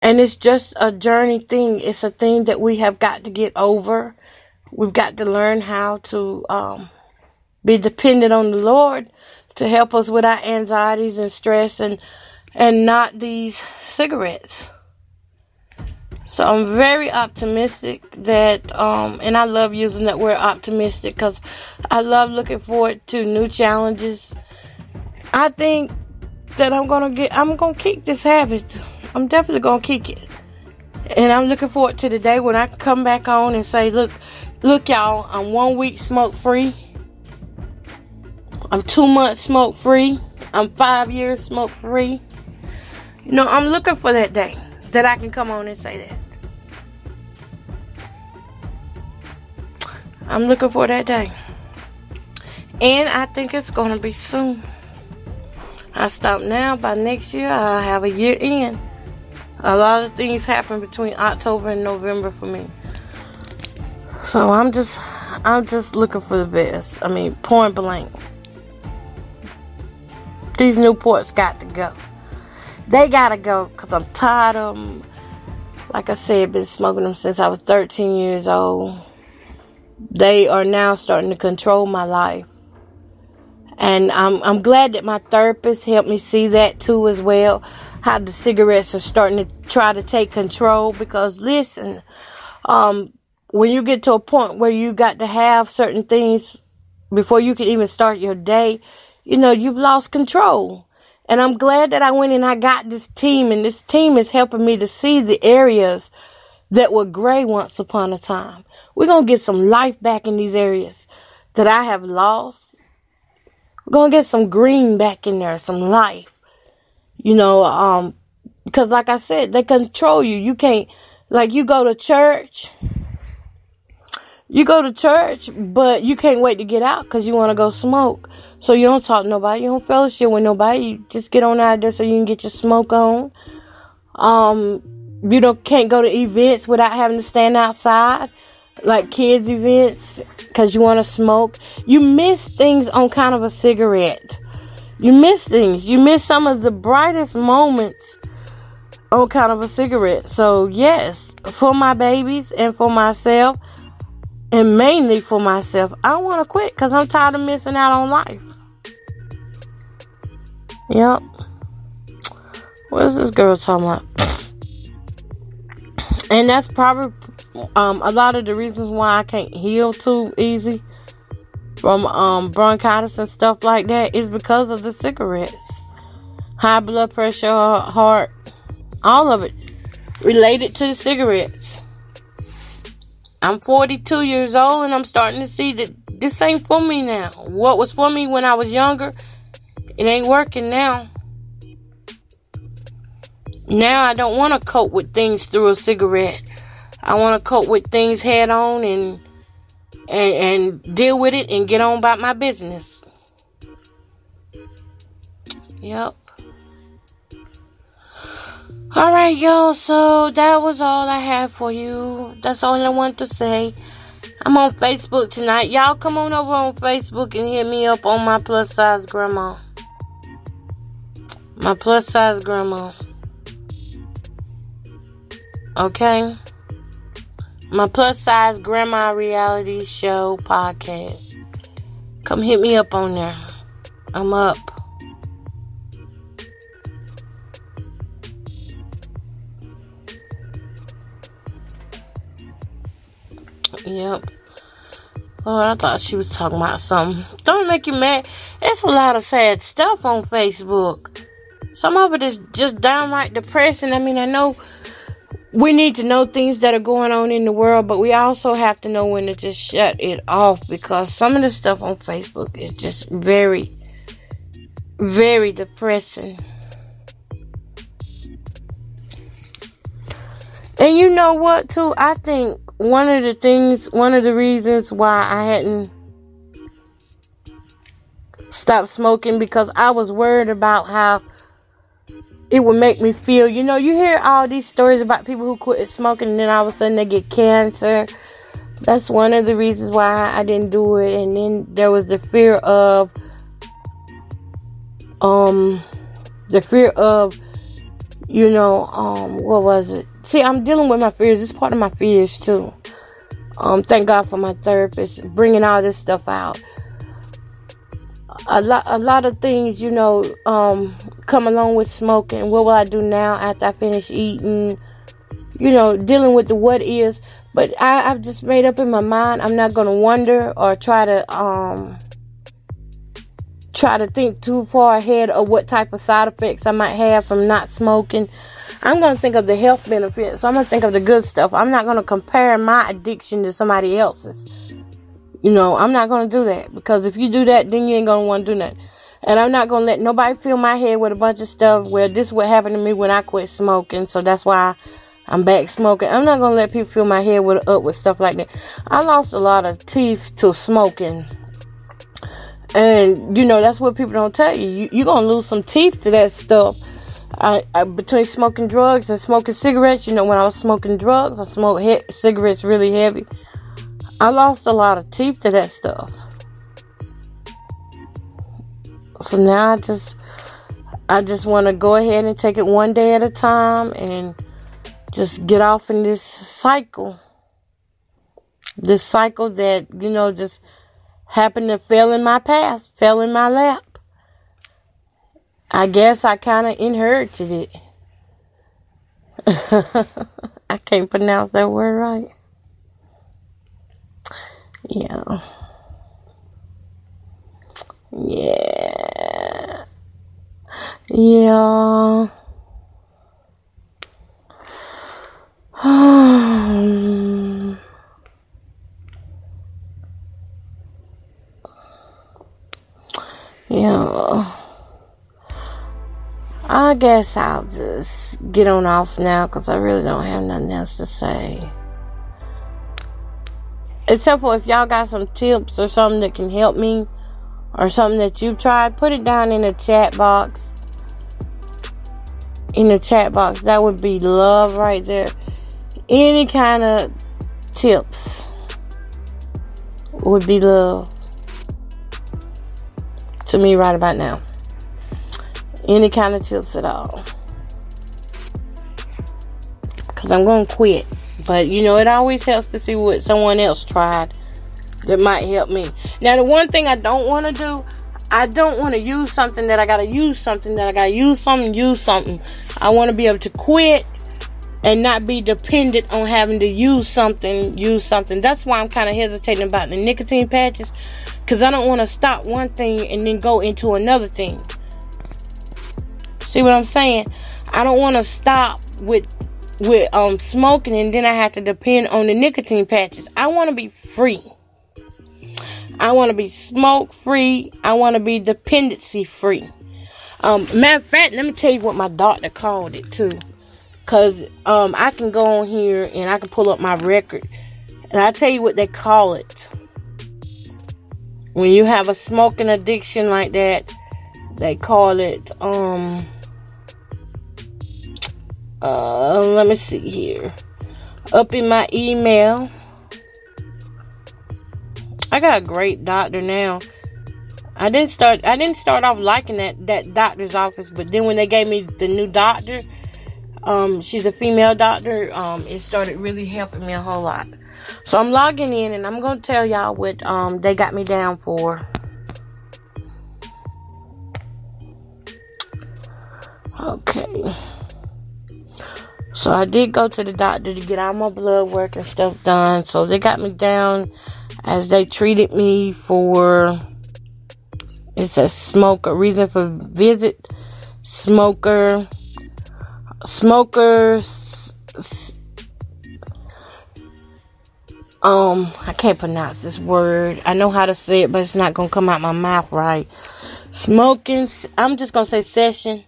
And it's just a journey thing. It's a thing that we have got to get over. We've got to learn how to be dependent on the Lord to help us with our anxieties and stress and not these cigarettes. So I'm very optimistic that, and I love using that word optimistic because I love looking forward to new challenges. I think that I'm going to kick this habit. I'm definitely going to kick it. And I'm looking forward to the day when I come back on and say, look y'all, I'm 1 week smoke free. I'm 2 months smoke free. I'm 5 years smoke free. You know, I'm looking for that day that I can come on and say that. I'm looking for that day. And I think it's going to be soon. I stop now. By next year, I'll have a year in. A lot of things happen between October and November for me. So I'm just looking for the best. I mean, point blank. These Newports got to go. They got to go because I'm tired of them. Like I said, been smoking them since I was 13 years old. They are now starting to control my life. And I'm glad that my therapist helped me see that too as well. How the cigarettes are starting to try to take control. Because listen, when you get to a point where you got to have certain things before you can even start your day, you know, you've lost control. And I'm glad that I went and I got this team. And this team is helping me to see the areas that were gray once upon a time. We're going to get some life back in these areas that I have lost. We're going to get some green back in there, some life. You know, because like I said, they control you. You can't, like you go to church, but you can't wait to get out because you want to go smoke. So you don't talk to nobody. You don't fellowship with nobody. You just get on out there so you can get your smoke on. You can't go to events without having to stand outside, like kids events, because you want to smoke. You miss things on kind of a cigarette. You miss things. You miss some of the brightest moments on kind of a cigarette. So yes, for my babies and for myself, and mainly for myself, I want to quit because I'm tired of missing out on life. Yep. What is this girl talking about? And that's probably a lot of the reasons why I can't heal too easy from bronchitis and stuff like that is because of the cigarettes. High blood pressure, heart, all of it related to the cigarettes. I'm 42 years old and I'm starting to see that this ain't for me now. What was for me when I was younger, it ain't working now. Now I don't want to cope with things through a cigarette. I want to cope with things head on and deal with it and get on about my business. Yep. Alright, y'all. So that was all I have for you. That's all I want to say. I'm on Facebook tonight. Y'all come on over on Facebook and hit me up on my plus size grandma. My plus size grandma. Okay? My plus size grandma reality show podcast. Come hit me up on there. I'm up. Yep. Oh, I thought she was talking about something. Don't make you mad. It's a lot of sad stuff on Facebook. Some of it is just downright depressing. I mean, I know we need to know things that are going on in the world, but we also have to know when to just shut it off because some of the stuff on Facebook is just very, very depressing. And you know what, too? I think one of the reasons why I hadn't stopped smoking because I was worried about how it would make me feel. You know, you hear all these stories about people who quit smoking and then all of a sudden they get cancer. That's one of the reasons why I didn't do it. And then there was the fear of What was it? See, I'm dealing with my fears. It's part of my fears too. Thank God for my therapist bringing all this stuff out. A lot of things, come along with smoking. What will I do now after I finish eating? Dealing with the what is. But I've just made up in my mind. I'm not going to wonder or try to think too far ahead of what type of side effects I might have from not smoking. I'm going to think of the health benefits. I'm going to think of the good stuff. I'm not going to compare my addiction to somebody else's. I'm not going to do that. Because if you do that, then you ain't going to want to do nothing. And I'm not going to let nobody fill my head with a bunch of stuff. Well, this is what happened to me when I quit smoking. So that's why I'm back smoking. I'm not going to let people fill my head up with stuff like that. I lost a lot of teeth to smoking. And, that's what people don't tell you. You're going to lose some teeth to that stuff. Between smoking drugs and smoking cigarettes, when I was smoking drugs, I smoked cigarettes really heavy. I lost a lot of teeth to that stuff. So now I just want to go ahead and take it one day at a time and just get off in this cycle. This cycle that, just happened to fell in my path, fell in my lap. I guess I kind of inherited it. I can't pronounce that word right. Yeah. Yeah. Yeah. Yeah. I guess I'll just get on off now because I really don't have nothing else to say. Except for if y'all got some tips or something that can help me or something that you've tried, put it down in the chat box. In the chat box. That would be love right there. Any kind of tips would be love to me right about now. Any kind of tips at all. Because I'm going to quit. But, it always helps to see what someone else tried that might help me. Now, the one thing I don't want to do, I don't want to use something that I got to use something that I got to use something. I want to be able to quit and not be dependent on having to use something. That's why I'm kind of hesitating about the nicotine patches. Because I don't want to stop one thing and then go into another thing. See what I'm saying? I don't want to stop with smoking and then I have to depend on the nicotine patches. I want to be free. I want to be smoke free. I want to be dependency free. Matter of fact, let me tell you what my doctor called it too. Because I can go on here and I can pull up my record. And I'll tell you what they call it. When you have a smoking addiction like that, they call it, let me see here. Up in my email. I got a great doctor now. I didn't start off liking that doctor's office, but then when they gave me the new doctor, she's a female doctor, it started really helping me a whole lot. So I'm logging in and I'm going to tell y'all what they got me down for. Okay. So I did go to the doctor to get all my blood work and stuff done. So they got me down as they treated me for, it says smoker, reason for visit, I can't pronounce this word. I know how to say it, but it's not going to come out my mouth right. I'm just going to say session.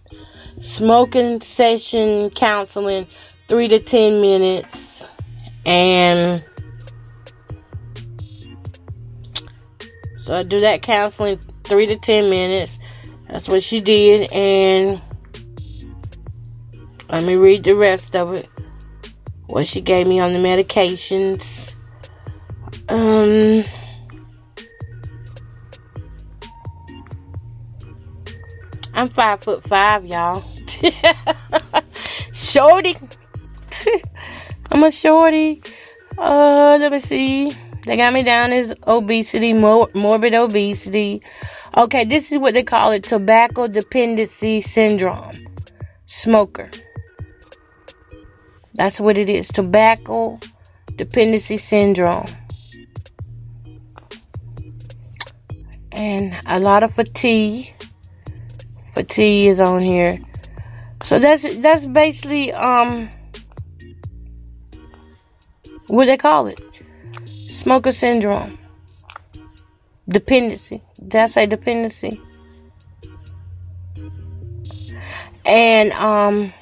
Smoking session counseling, 3 to 10 minutes. And so I do that counseling 3 to 10 minutes. That's what she did. And let me read the rest of it. What she gave me on the medications. I'm 5'5", y'all. Shorty. I'm a shorty. Let me see. They got me down as obesity, morbid obesity. Okay, this is what they call it, tobacco dependency syndrome. Smoker. That's what it is, tobacco dependency syndrome. And a lot of fatigue. Fatigue is on here. So that's basically what they call it. Smoker syndrome. Dependency. Did I say dependency? And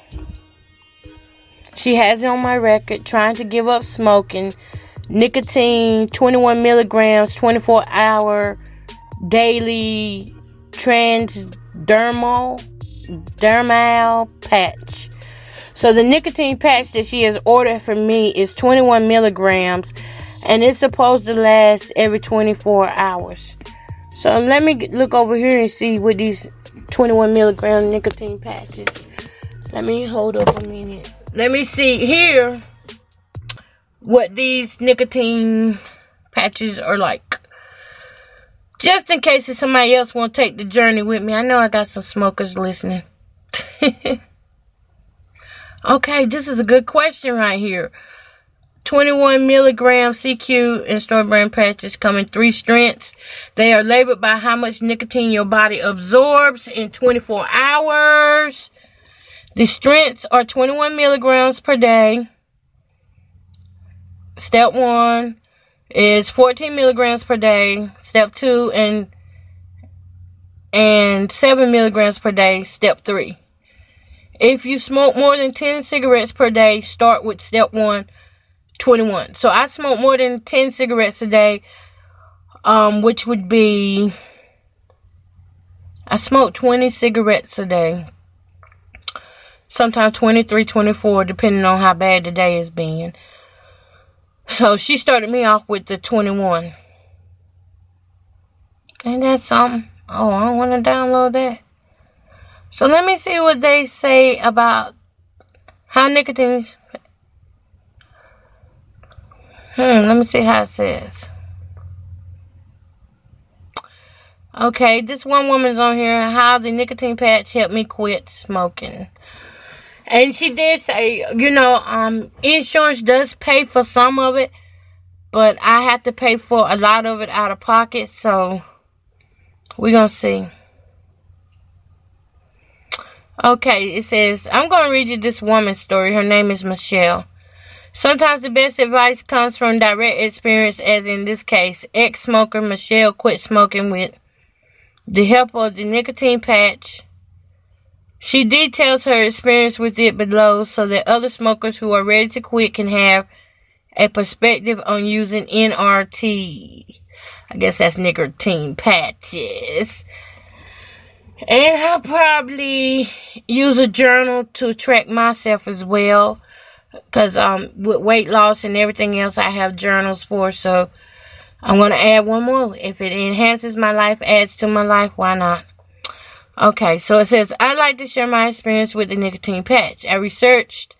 she has it on my record, trying to give up smoking. Nicotine, 21 milligrams, 24-hour daily dermal patch. So the nicotine patch that she has ordered for me is 21 milligrams, and it's supposed to last every 24 hours. So let me look over here and see what these 21 milligram nicotine patches. Let me hold up a minute. Let me see here what these nicotine patches are like. Just in case if somebody else won't take the journey with me. I know I got some smokers listening. Okay, this is a good question right here. 21 milligram CQ and store brand patches come in 3 strengths. They are labeled by how much nicotine your body absorbs in 24 hours. The strengths are 21 milligrams per day. Step 1 is 14 milligrams per day. Step 2 and 7 milligrams per day. Step 3. If you smoke more than 10 cigarettes per day, start with step 1, 21. So I smoke more than 10 cigarettes a day, which would be, I smoke 20 cigarettes a day. Sometimes 23, 24, depending on how bad the day has been. So she started me off with the 21. Ain't that something? Oh, I want to download that. So let me see what they say about how nicotine. Let me see how it says. Okay, this one woman's on here, how the nicotine patch helped me quit smoking. And she did say, insurance does pay for some of it, but I have to pay for a lot of it out of pocket, so we're going to see. Okay, it says, I'm going to read you this woman's story. Her name is Michelle. Sometimes the best advice comes from direct experience, as in this case, ex-smoker Michelle quit smoking with the help of the nicotine patch. She details her experience with it below so that other smokers who are ready to quit can have a perspective on using NRT. I guess that's nicotine patches. And I'll probably use a journal to track myself as well. Because with weight loss and everything else, I have journals for. So I'm going to add one more. If it enhances my life, adds to my life, why not? Okay, so it says, I'd like to share my experience with the nicotine patch. I researched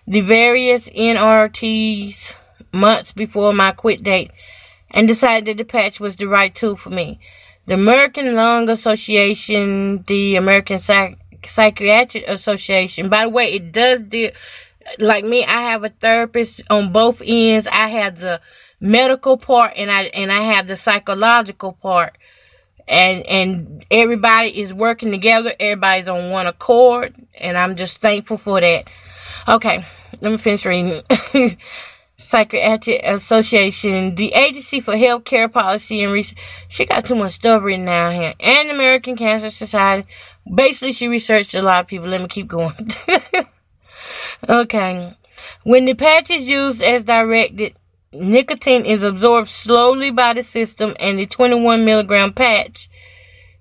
the various NRTs months before my quit date and decided that the patch was the right tool for me. The American Lung Association, the American Psychiatric Association. By the way, it does deal, like me, I have a therapist on both ends. I have the medical part and I have the psychological part. And everybody is working together. Everybody's on one accord. And I'm just thankful for that. Okay, let me finish reading. Psychiatric Association, the Agency for Healthcare Policy and Research. She got too much stuff written down here. And the American Cancer Society. Basically, she researched a lot of people. Let me keep going. Okay. When the patch is used as directed, nicotine is absorbed slowly by the system, and the 21 milligram patch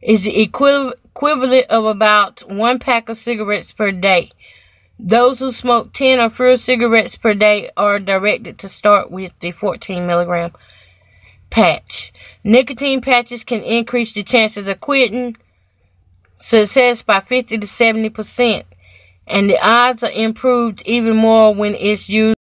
is the equivalent of about 1 pack of cigarettes per day. Those who smoke 10 or fewer cigarettes per day are directed to start with the 14 milligram patch. Nicotine patches can increase the chances of quitting success by 50 to 70%. And the odds are improved even more when it's used